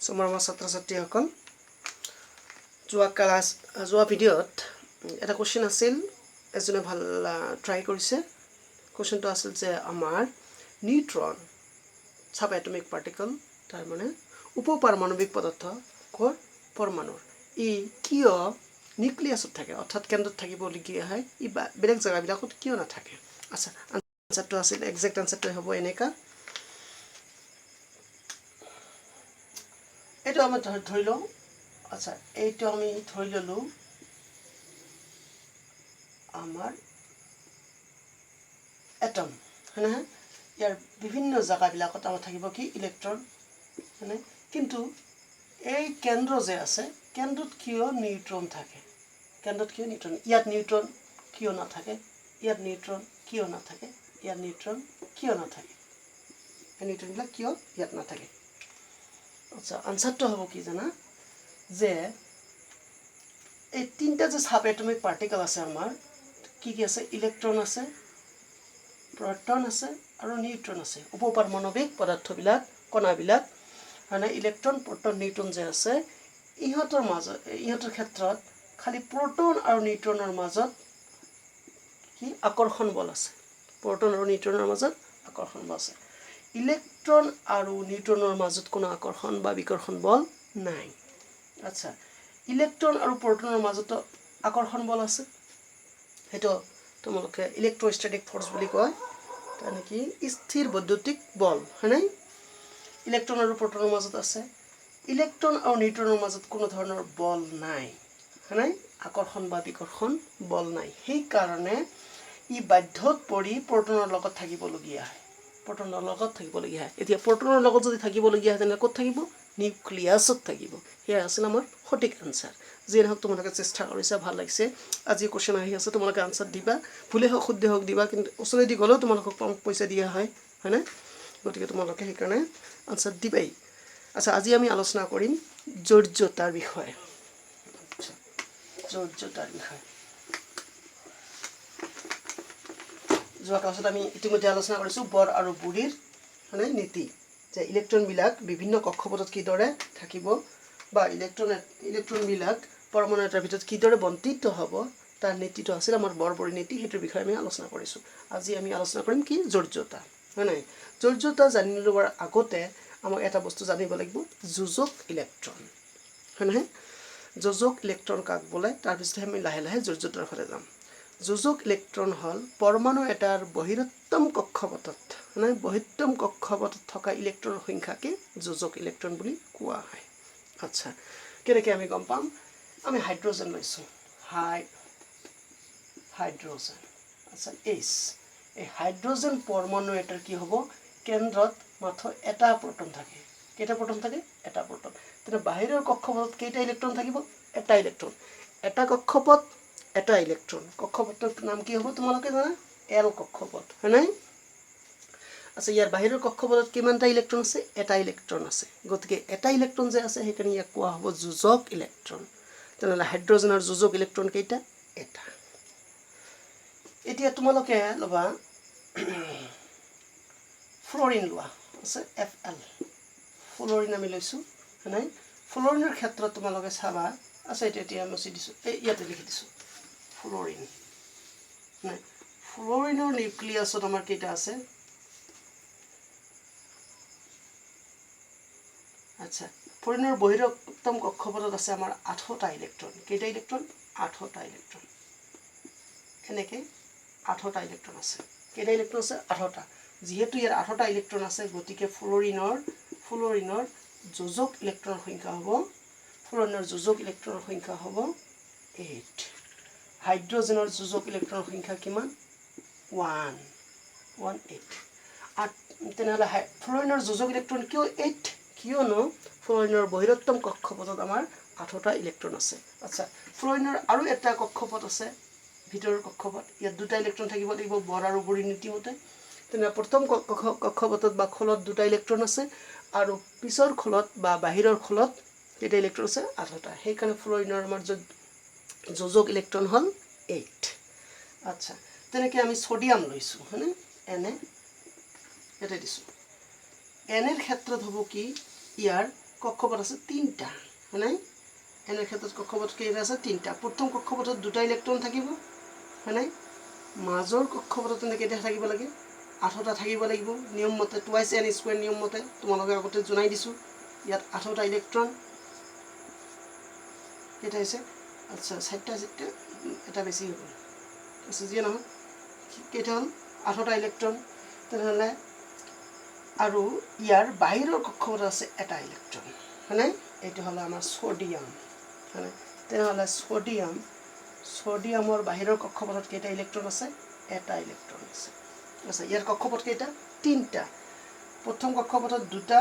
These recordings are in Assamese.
মৰমৰ ছাত্ৰ-ছাত্ৰীসকল যোৱা ভিডিঅ'ত এটা কোৱেশ্চন আছিল এজনে ভাল ট্ৰাই কৰিছে কোৱেশ্চনটো আছিল যে আমাৰ নিউট্ৰন সাব এটমিক পাৰ্টিকল তাৰ মানে উপপাৰমাণৱিক পদাৰ্থৰ পৰমাণুৰ ই কিয় নিউক্লিয়াছত থাকে অৰ্থাৎ কেন্দ্ৰত থাকিবলগীয়া হয় ই বেলেগ জায়গাবিলাকত কিয় নাথাকে আচ্ছা আনসাৰটো আছিল এক্সাক্ট আনসাৰটো হ'ব এনেকা এইটো আমি ধৰি লওঁ আচ্ছা এইটো আমি ধৰি ললো আমাৰ এটম হয়নে ইয়াৰ বিভিন্ন জায়গাবিলাকত আমাৰ থাকিব কি ইলেক্ট্ৰন হয়নে কিন্তু এই কেন্দ্ৰ যে আছে কেন্দ্ৰত কিয় নিউট্ৰন থাকে কেন্দ্ৰত কিয় নিউট্ৰন ইয়াত নিউট্ৰন কিয় নাথাকে ইয়াত নিউট্ৰন কিয় নাথাকে ইয়াত নিউট্ৰন কিয় নাথাকে এই নিউট্ৰনবিলাক কিয় ইয়াত নাথাকে আচ্ছা আনসারটো হ'ব কি জানা যে এই তিনটা যে সাব এটমিক পার্টিকল আছে আমাৰ কি কি আছে ইলেক্ট্ৰন আছে প্ৰটন আছে আৰু নিউট্ৰন আছে উপপাৰমাণৱিক পদাৰ্থবিলাক কণাবিলাক মানে ইলেক্ট্ৰন প্ৰটন নিউট্ৰন যে আছে ইহঁতৰ মাজত ইহঁতৰ ক্ষেত্ৰত খালি প্ৰটন আৰু নিউট্ৰনৰ মাজত কি আকৰ্ষণ বল আছে প্ৰটন আৰু নিউট্ৰনৰ মাজত আকৰ্ষণ বল আছে ইলেক্ট্ৰন আৰু নিউট্ৰনৰ মাজত কোনো আকৰ্ষণ বা বিকৰ্ষণ বল নাই আচ্ছা ইলেক্ট্ৰন আৰু প্ৰটনৰ মাজত আকৰ্ষণ বল আছে হেটো তোমালোকে ইলেক্ট্ৰোস্ট্যাটিক ফোৰ্স বুলি কয় মানে কি স্থিৰ বৈদ্যুতিক বল হয়নে ইলেক্ট্ৰন আৰু প্ৰটনৰ মাজত আছে ইলেক্ট্ৰন আৰু নিউট্ৰনৰ মাজত কোনো ধৰণৰ বল নাই হয়নে আকৰ্ষণ বা বিকৰ্ষণ বল নাই সেই কাৰণে ই বাধ্যত পৰি প্ৰটনৰ লগত থাকিবলগীয়া হয় প্ৰটনৰ লগত থাকিবলগীয়া হয় এতিয়া প্ৰটনৰ লগত যদি থাকিবলগীয়া হয় তেনে ক'ত থাকিব নিউক্লিয়াছত থাকিব হেয়া আছিল আমাৰ সঠিক আনসাৰ যে নহওক তোমালোকে চেষ্টা কৰিছা ভাল লাগিছে আজি কোৱেশ্চন আহি আছে তোমালোকে আনসাৰ দিবা ভুলে হওক শুদ্ধ হওক দিবা কিন্তু ওচৰেদি গ'লেও তোমালোকক পইচা দিয়া হয় হয়নে গতিকে তোমালোকে সেইকাৰণে আনসাৰ দিবাই আচ্ছা আজি আমি আলোচনা কৰিম জড়িয়তাৰ বিষয়ে জড়িয়তাৰ বিষয়ে যোৱা ক্লাছত আমি ইতিমধ্যে আলোচনা কৰিছোঁ বৰ আৰু বুঢ়ীৰ মানে নীতি যে ইলেক্ট্ৰনবিলাক বিভিন্ন কক্ষপথত কিদৰে থাকিব বা ইলেক্ট্ৰনবিলাক পৰমাণু এটাৰ ভিতৰত কিদৰে বন্টিত হ'ব তাৰ নীতিটো আছিল আমাৰ বৰ বুঢ়ী নীতি সেইটোৰ বিষয়ে আমি আলোচনা কৰিছোঁ আজি আমি আলোচনা কৰিম কি জড়িয়তা হয় নাই জড়িয়তা জানি লোৱাৰ আগতে আমাক এটা বস্তু জানিব লাগিব যোজক ইলেক্ট্ৰন হয় নহয় যোজক ইলেক্ট্ৰন কাক বোলে তাৰপিছতহে আমি লাহে লাহে জড়িয়তাৰ ফালে যাম যোজক ইলেক্ট্ৰন হল পৰমাণু এটাৰ বহিৰত্তম কক্ষপথত মানে বহিৰত্তম কক্ষপথত থকা ইলেক্ট্ৰনৰ সংখ্যাকে যোজক ইলেক্ট্ৰন বুলি কোৱা হয় আচ্ছা কেনেকৈ আমি গম পাম আমি হাইড্ৰোজেন লৈছোঁ হাইড্ৰোজেন আচ্ছা এইচ এই হাইড্ৰোজেন পৰমাণু এটাৰ কি হ'ব কেন্দ্ৰত মাত্ৰ এটা প্ৰটন থাকে কেইটা প্ৰটন থাকে এটা প্ৰটন তেনে বাহিৰৰ কক্ষপথত কেইটা ইলেক্ট্ৰন থাকিব এটা ইলেক্ট্ৰন এটা কক্ষপথ এটা ইলেক্ট্ৰন কক্ষপথৰ নাম কি হ'ব তোমালোকে জানা এল কক্ষপথ হয় নাই আচ্ছা ইয়াৰ বাহিৰৰ কক্ষপথত কিমানটা ইলেক্ট্ৰন আছে এটা ইলেক্ট্ৰন আছে গতিকে এটা ইলেক্ট্ৰন যে আছে সেইকাৰণে ইয়াক কোৱা হ'ব যোজক ইলেক্ট্ৰন তেনেহ'লে হাইড্ৰোজেনৰ যোজক ইলেক্ট্ৰন কেইটা এটা এতিয়া তোমালোকে ল'বা ফ্লৰিন লোৱা আছে Fl ফ্লৰিন আমি লৈছোঁ হয় নাই ফ্লৰিনৰ ক্ষেত্ৰত তোমালোকে চাবা আচ্ছা এতিয়া মচি দিছোঁ ইয়াতে লিখি দিছোঁ ফ্লৰিন নাই ফ্লৰিনৰ নিউক্লিয়াছত আমাৰ কেইটা আছে আচ্ছা ফ্লৰিনৰ বহিৰত্তম কক্ষপথত আছে আমাৰ 8টা ইলেক্ট্ৰন কেইটা ইলেক্ট্ৰন 8টা ইলেক্ট্ৰন এনেকে 8টা ইলেক্ট্ৰন আছে কেইটা ইলেক্ট্ৰন আছে 8টা যেহেতু ইয়াৰ 8টা ইলেক্ট্ৰন আছে গতিকে ফ্লৰিনৰ যোজক ইলেক্ট্ৰনৰ সংখ্যা হ'ব হ'ব 8 হাইড্ৰোজেনৰ যোজক ইলেক্ট্ৰনৰ সংখ্যা কিমান 1 তেনেহ'লে ফ্লৰিনৰ যোজক ইলেক্ট্ৰন কিয় 8 কিয়নো ফ্লৰিনৰ বহিৰত্তম কক্ষপথত আমাৰ 8টা ইলেক্ট্ৰন আছে আচ্ছা ফ্লৰিনৰ আৰু এটা কক্ষপথ আছে ভিতৰৰ কক্ষপথ ইয়াত দুটা ইলেক্ট্ৰন থাকিব লাগিব বৰ আৰু বুঢ়ীৰ নীতিমতে তেনে প্ৰথম কক্ষপথত বা খোলত দুটা ইলেক্ট্ৰন আছে আৰু পিছৰ খোলত বা বাহিৰৰ খোলত কেইটা ইলেক্ট্ৰন আছে 8টা সেইকাৰণে ফ্লৰিনৰ আমাৰ যোজক ইলেক্ট্ৰন হ'ল 8 আচ্ছা তেনেকৈ আমি সোডিয়াম লৈছোঁ হয়নে এনে ইয়াতে দিছোঁ এনৰ ক্ষেত্ৰত হ'ব কি ইয়াৰ কক্ষপথ আছে 3টা হয়নে এনে ক্ষেত্ৰত কক্ষপথ কেইটা আছে 3টা প্ৰথম কক্ষপথত 2টা ইলেক্ট্ৰন থাকিব হয়নে মাজৰ কক্ষপথত এনে কেইটা থাকিব লাগে 8টা থাকিব লাগিব নিয়ম মতে টুৱাইস n স্কয়াৰ নিয়ম মতে তোমালোকে আগতে জনাই দিছো ইয়াত 8টা ইলেক্ট্ৰন কেইটা আছে আচ্ছা 7টা এটা বেছি হ'ব আছে যি নহয় কেইটা হ'ল 8টা ইলেক্ট্ৰন তেনেহলে আৰু ইয়াৰ বাহিৰৰ কক্ষপথ আছে এটা ইলেক্ট্ৰন হয়নে এইটো হল আমাৰ সোডিয়াম হয়নে তেনেহলে সোডিয়ামৰ বাহিৰৰ কক্ষপথত কেইটা ইলেক্ট্ৰন আছে এটা ইলেক্ট্ৰন আছে আচ্ছা ইয়াৰ কক্ষপথ কেইটা 3টা প্ৰথম কক্ষপথত 2টা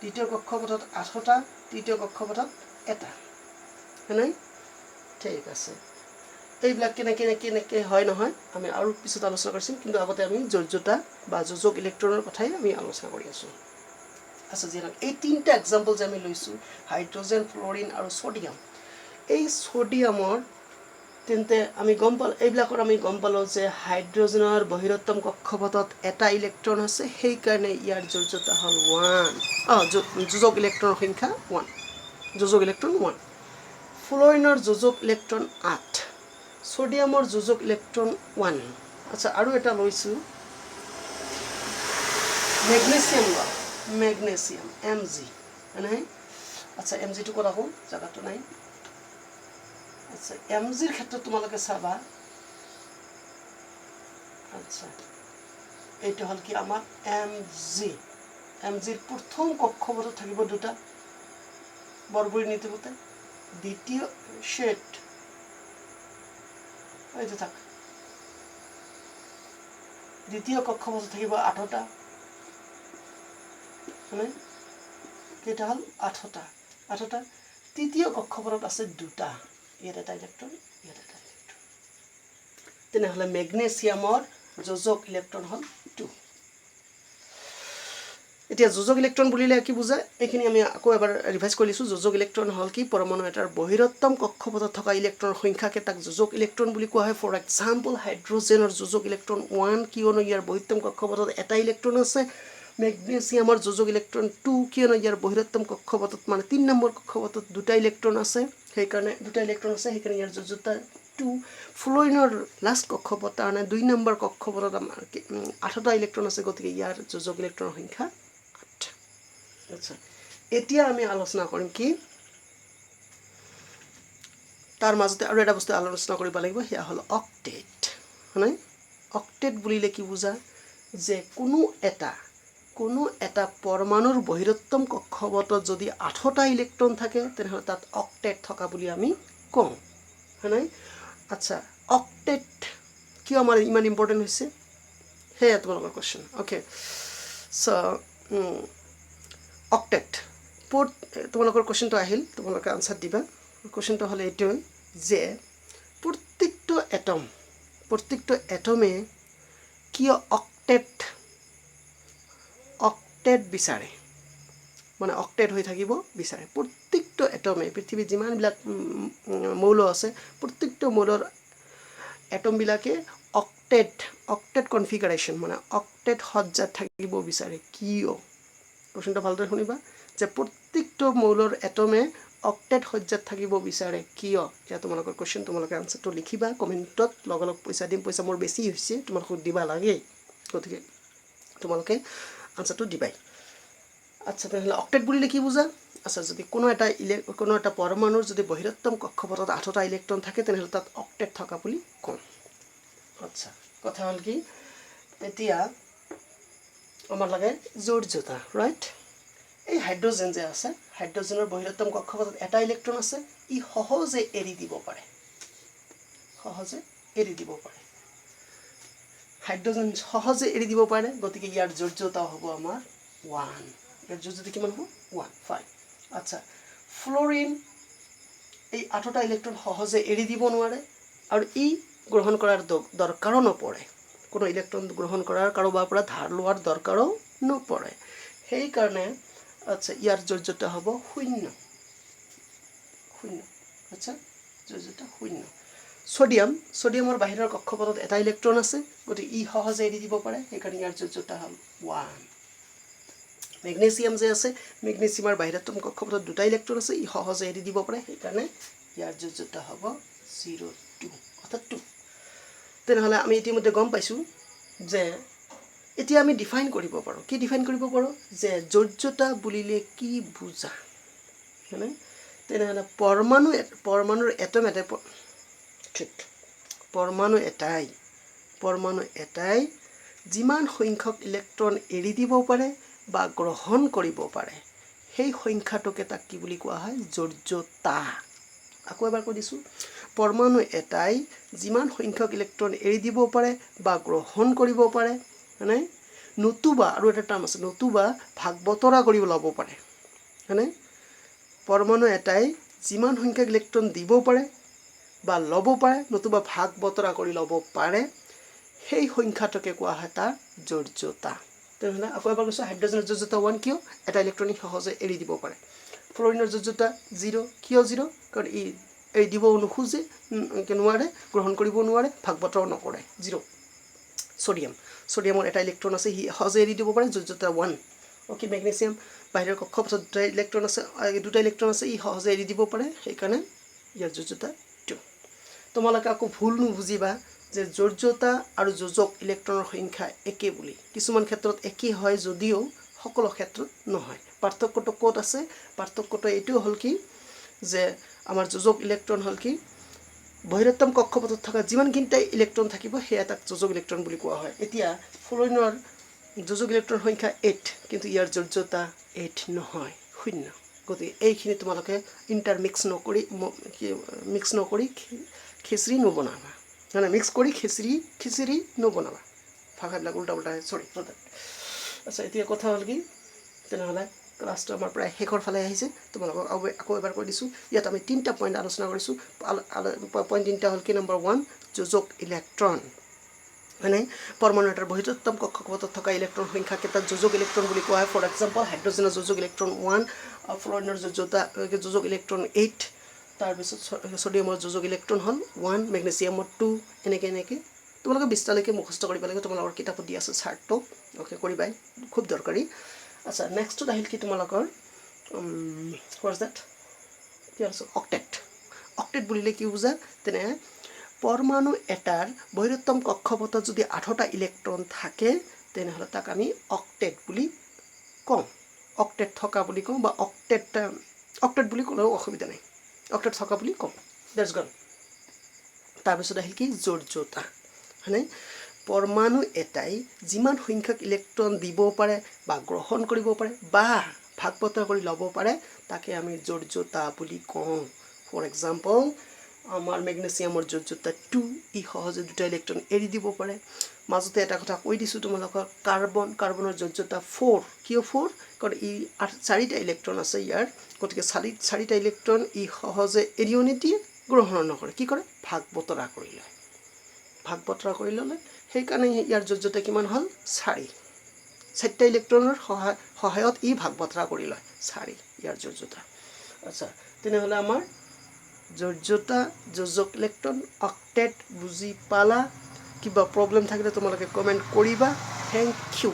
দ্বিতীয় কক্ষপথত 8টা তৃতীয় কক্ষপথত এটা হয়নে ঠিক আছে এইবিলাক কেনেকে হয় নহয় আমি আৰু পিছত আলোচনা কৰিম কিন্তু আগতে আমি যোজ্যতা বা যোজক ইলেক্ট্ৰনৰ কথাই আমি আলোচনা কৰি আছো আচ্ছা যেন এই 3টা एग्जांपल যে আমি লৈছো হাইড্ৰোজেন ফ্লোৰিন আৰু সোডিয়াম এই সোডিয়ামৰ তেন্তে আমি গম পাল এইবিলাকৰ আমি গম পালো যে হাইড্ৰোজেনৰ বহিৰত্তম কক্ষপথত এটা ইলেক্ট্ৰন আছে সেই কাৰণে ইয়াৰ যোজ্যতা হল 1 যোজক ইলেক্ট্ৰনৰ সংখ্যা 1 যোজক ইলেক্ট্ৰন 1 ফ্লোৰিনৰ যোজক ইলেক্ট্ৰন 8 সোডিয়ামৰ যোজক ইলেক্ট্ৰন 1 আচ্ছা আৰু এটা লৈছো মেগনেছিয়াম Mg মানে আচ্ছা Mg টো কৰা হ'ল জায়গাটো নাই আচ্ছা Mg এৰ ক্ষেত্ৰে তোমালোকে চাবা আচ্ছা এইটো হল কি আমাৰ Mg এর প্রথম কক্ষপথ থাকিব দুটা বর্বরী নীতিমতে দ্বিতীয় শেড এইটো থাক দ্বিতীয় কক্ষপথ থাকিব 8টা মানে কেইটা হল 8টা তৃতীয় কক্ষপথত আছে 2টা ইয়াত এটা ইলেক্ট্ৰন ইয়াত এটা ইলেক্ট্ৰন তেনেহলে ম্যাগনেসিয়ামৰ যোজক ইলেক্ট্ৰন হল 2 এতিয়া যোজক ইলেক্ট্ৰন বুলিলে কি বুজায় এইখিনি আমি আকৌ এবাৰ ৰিভাইজ কৰিছো যোজক ইলেক্ট্ৰন হল কি পৰমাণু এটাৰ বহিৰত্তম কক্ষপথত থকা ইলেক্ট্ৰনৰ সংখ্যাকে তাক যোজক ইলেক্ট্ৰন বুলি কোৱা হয় ফৰ এক্সাম্পল হাইড্ৰোজেনৰ যোজক ইলেক্ট্ৰন 1 কিয়নো ইয়াৰ বহিৰত্তম কক্ষপথত এটা ইলেক্ট্ৰন আছে ম্যাগনেসিয়ামৰ যোজক ইলেক্ট্ৰন 2 কিয়নো ইয়াৰ বহিৰত্তম কক্ষপথত মানে 3 নম্বৰ কক্ষপথত দুটা ইলেক্ট্ৰন আছে সেই কাৰণে দুটা ইলেক্ট্ৰন আছে সেই কাৰণে ইয়াৰ যোজ্যতা 2 ফ্লোৰিনৰ লাষ্ট কক্ষপথ মানে 2 নম্বৰ কক্ষপথত আমাৰ 8টা ইলেক্ট্ৰন আছে গতিকে ইয়াৰ যোজক ইলেক্ট্ৰনৰ সংখ্যা 8 আচ্ছা এতিয়া আমি আলোচনা কৰিম কি তাৰ মাজতে আৰু এটা বস্তু আলোচনা কৰিব লাগিব হিয়া হল অক্টেট মানে অক্টেট বুলিলে কি বুজা যে কোনো এটা পৰমাণুৰ বহিৰত্তম কক্ষপথত যদি 8টা ইলেক্ট্ৰন থাকে তেনেহলে তাত অক্টেট থকা বুলি আমি কম হয়নে আচ্ছা অক্টেট কি আমাৰ ইমান ইম্পৰ্টেন্ট হৈছে হেয়া তোমালোকৰ কোৱেশ্চন ওকে সো অক্টেট তোমালোকৰ কোৱেশ্চনটো আহিল তোমালোকে আনসাৰ দিবা কোৱেশ্চনটো হলে এইটো যে প্ৰত্যেকটো এটমে কি অক্টেট বিচাৰে মানে অক্টেট হৈ থাকিব বিচাৰে প্ৰত্যেকটো এটমে পৃথিৱীত যিমান বিলাক মৌল আছে প্ৰত্যেকটো মৌলৰ এটম বিলাকে অক্টেট কনফিগাৰেশন মানে অক্টেট সজ্জাত থাকিব বিচাৰে কিয় কোৱেশ্চনটো ভালদৰে শুনিবা যে প্ৰত্যেকটো মৌলৰ এটমে অক্টেট সজ্জাত থাকিব বিচাৰে কিয় এটা তোমালোকৰ কোৱেশ্চন তোমালোকে আনসাৰটো লিখিবা কমেন্টত লগলগ পইচা দিম পইচা মোৰ বেছি হৈছে তোমালোকক দিবা লাগে গতিকে তোমালোকে আনসারটো দিবাই আচ্ছা তাহলে অক্টেট বুলিলে কি বুঝা আচ্ছা যদি কোনো এটা পৰমাণুৰ যদি বহিৰত্তম কক্ষপথত 8টা ইলেক্ট্ৰন থাকে তেনেহলে তাত অক্টেট থকা বুলি কম আচ্ছা কথা হল কি এতিয়া আমাৰ লাগে যোজ্যতা ৰাইট এই হাইড্ৰোজেন যে আছে হাইড্ৰোজেনৰ বহিৰত্তম কক্ষপথত এটা ইলেক্ট্ৰন আছে ই সহজে এৰি দিব পাৰে হাইড্ৰোজেন সহজে এৰি দিব পাৰে গতিকে ইয়াৰ যোজ্যতা হ'ব আমাৰ 1 ইয়াৰ যোজ্যতা কিমান হ'ব 1 5 আচ্ছা ফ্লোৰিন এই 8টা ইলেক্ট্ৰন সহজে এৰি দিব নোৱাৰে আৰু ই গ্ৰহণ কৰাৰ দৰকাৰো নপৰে কোনো ইলেক্ট্ৰন গ্ৰহণ কৰাৰ কাৰোবাৰ পৰা ধাৰ লোৱাৰ দৰকাৰো নপৰে সেই কাৰণে আচ্ছা ইয়াৰ যোজ্যতা হ'ব 0 আচ্ছা যোজ্যতা 0 সোডিয়ামৰ বাহিৰৰ কক্ষপথত এটা ইলেক্ট্ৰন আছে গতি ই সহজে এৰি দিব পাৰে সেই কাৰণে ইয়াৰ যোজ্যতা হল 1 মেগনেছিয়াম যে আছে মেগনেছিয়ামৰ বাহিৰতম কক্ষপথত দুটা ইলেক্ট্ৰন আছে ই সহজে এৰি দিব পাৰে সেইকাৰণে ইয়াৰ যোজ্যতা হ'ব 0.2 অৰ্থাৎ 2 তেনেহ'লে আমি ইতিমধ্যে গম পাইছোঁ যে এতিয়া আমি ডিফাইন কৰিব পাৰোঁ কি ডিফাইন কৰিব পাৰোঁ যে যোজ্যতা বুলিলে কি বুজা মানে তেনেহ'লে পৰমাণুৰ এটম এটাই ঠিক পৰমাণু এটাই যিমান সংখ্যক ইলেক্ট্ৰন এৰি দিব পাৰে বা গ্ৰহণ কৰিব পাৰে সেই সংখ্যাটোকে তাক কি বুলি কোৱা হয় যোজ্যতা আকৌ এবাৰ কৈ দিছোঁ পৰমাণু এটাই যিমান সংখ্যক ইলেক্ট্ৰন এৰি দিব পাৰে বা গ্ৰহণ কৰিব পাৰে মানে নতুবা আৰু এটা টাৰ্ম আছে নতুবা ভাগ বতৰা কৰি ল'ব পাৰে মানে পৰমাণু এটাই যিমান সংখ্যক ইলেক্ট্ৰন দিব পাৰে বা ল'ব পাৰে নতুবা ভাগ বতৰা কৰি ল'ব পাৰে সেই সংখ্যাটোকে কোৱা হয় তাৰ যোজ্যতা তেনেহ'লে আকৌ এবাৰ কৈছোঁ হাইড্ৰজেনৰ যোজ্যতা 1 কিয় এটা ইলেক্ট্ৰন সহজে এৰি দিব পাৰে ফ্ল'ৰিনৰ যোজ্যতা 0 কিয় 0 কাৰণ ই এৰি দিব নোখোজে নোৱাৰে গ্ৰহণ কৰিব নোৱাৰে ভাগ বতৰা নকৰে 0 ছডিয়ামৰ এটা ইলেক্ট্ৰন আছে সি সহজে এৰি দিব পাৰে যোজ্যতা 1 অ'কে মেগনেছিয়াম বাহিৰৰ কক্ষপথত দুটা ইলেক্ট্ৰন আছে ই সহজে এৰি দিব পাৰে সেইকাৰণে ইয়াৰ যোজ্যতা 2 তোমালোকে আকৌ ভুল নুবুজিবা যে যোজ্যতা আৰু যোজক ইলেক্ট্ৰনৰ সংখ্যা একে বুলি কিছুমান ক্ষেত্ৰত একে হয় যদিও সকলো ক্ষেত্ৰত নহয় পাৰ্থক্যটো ক'ত আছে পাৰ্থক্যটো এইটো হ'ল কি যে আমাৰ যোজক ইলেক্ট্ৰন হ'ল কি বহিৰতম কক্ষপথত থকা যিমানখিনিটা ইলেক্ট্ৰন থাকিব সেয়া তাক যোজক ইলেক্ট্ৰন বুলি কোৱা হয় এতিয়া ফ্ল'ৰিনৰ যোজক ইলেক্ট্ৰন সংখ্যা 8 কিন্তু ইয়াৰ যোজ্যতা 8 নহয় 0 গতিকে এইখিনি তোমালোকে ইণ্টাৰমিক্স নকৰি খিচিৰি নবনাবা মানে মিক্স কৰি খিচিৰি নবনাবা ভাষাবিলাক উল্টা উল্টা চৰি আচ্ছা এতিয়া কথা হ'ল কি তেনেহ'লে ক্লাছটো আমাৰ প্ৰায় শেষৰ ফালে আহিছে তোমালোকক আকৌ এবাৰ কৈ দিছোঁ ইয়াত আমি 3টা পইণ্ট আলোচনা কৰিছোঁ পইণ্ট 3টা হ'ল কি নম্বৰ 1 যোজক ইলেক্ট্ৰন মানে পৰমাণু এটাৰ বহিৰতম কক্ষপথত থকা ইলেক্ট্ৰন সংখ্যা কেইটাক যোজক ইলেক্ট্ৰন বুলি কোৱা হয় ফৰ এক্সাম্পল হাইড্ৰজেনৰ যোজক ইলেক্ট্ৰন 1 ফ্ল'ৰিনৰ যোজক ইলেক্ট্ৰন 8 তাৰপিছত ছডিয়ামৰ যোজক ইলেক্ট্ৰন হ'ল 1 মেগনেছিয়ামৰ 2 এনেকৈ তোমালোকে 20টালৈকে মুখস্থ কৰিব লাগে তোমালোকৰ কিতাপত দি আছে চাৰ্টটো অ'কে কৰিবাই খুব দৰকাৰী আচ্ছা নেক্সটত আহিল কি তোমালোকৰ হোৱাটছ ডেট কি আছে অক্টেট বুলিলে কি বুজা তেনে পৰমাণু এটাৰ বহিৰতম কক্ষপথত যদি 8টা ইলেক্ট্ৰন থাকে তেনেহ'লে তাক আমি অক্টেট বুলি কওঁ অক্টেট থকা বুলি কওঁ বা অক্টেট বুলি ক'লেও অসুবিধা নাই অক্টেট থকা বুলি কওঁ ডেটছ গন তাৰপিছত আহিল কি যোজ্যতা হয়নে পৰমাণু এটাই যিমান সংখ্যক ইলেক্ট্ৰন দিব পাৰে বা গ্ৰহণ কৰিব পাৰে বা ভাগ বতৰা কৰি ল'ব পাৰে তাকে আমি যোজ্যতা বুলি কওঁ ফৰ এক্সাম্পল আমাৰ মেগনেছিয়ামৰ যোজ্যতা 2 ই সহজে দুটা ইলেক্ট্ৰন এৰি দিব পাৰে মাজতে এটা কথা কৈ দিছোঁ তোমালোকক কাৰ্বনৰ যোজ্যতা 4 কিয় 4 কাৰণ ই 4টা ইলেক্ট্ৰন আছে ইয়াৰ গতিকে 4টা ইলেক্ট্ৰন ই সহজে এৰিও নিদিয়ে গ্ৰহণ নকৰে কি কৰে ভাগ বতৰা কৰি ল'লে সেইকাৰণে ইয়াৰ যোজ্যতা কিমান হ'ল 4টা ইলেক্ট্ৰনৰ সহায়ত ই ভাগ বতৰা কৰি লয় 4 ইয়াৰ যোজ্যতা আচ্ছা তেনেহ'লে আমাৰ যোজ্যতা যোজক ইলেক্ট্ৰন অক্টেট বুজি পালা কিবা প্ৰব্লেম থাকিলে তোমালোকে কমেণ্ট কৰিবা থেংক ইউ